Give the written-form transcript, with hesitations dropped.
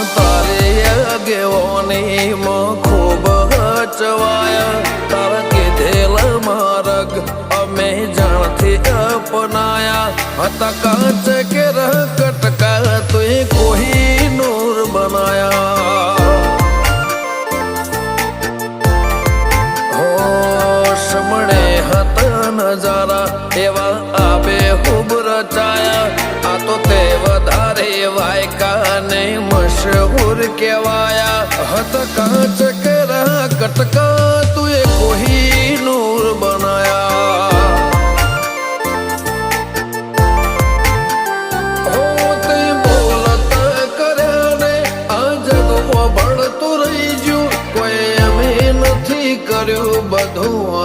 તારે આગેવાની ખૂબ હચવાયા તારા કીધેલ માર્ગ અમે જાણથી અપનાયા હતા કાચ કે કટકા તુએ કોઈ નૂર બનાયા મળે હતા નજારા એવા આબે ખૂબ રચાયા આ તો તે વધારે વાયકા ને મશહૂર કહેવાયા હતા કાચ કેરા કટકા તુએ કોઈ નૂર બનાયા હો તે બોલત કર્યા ને આ જગમાં ભળતું રહી ગયું કોઈ અમે નથી કર્યું બધું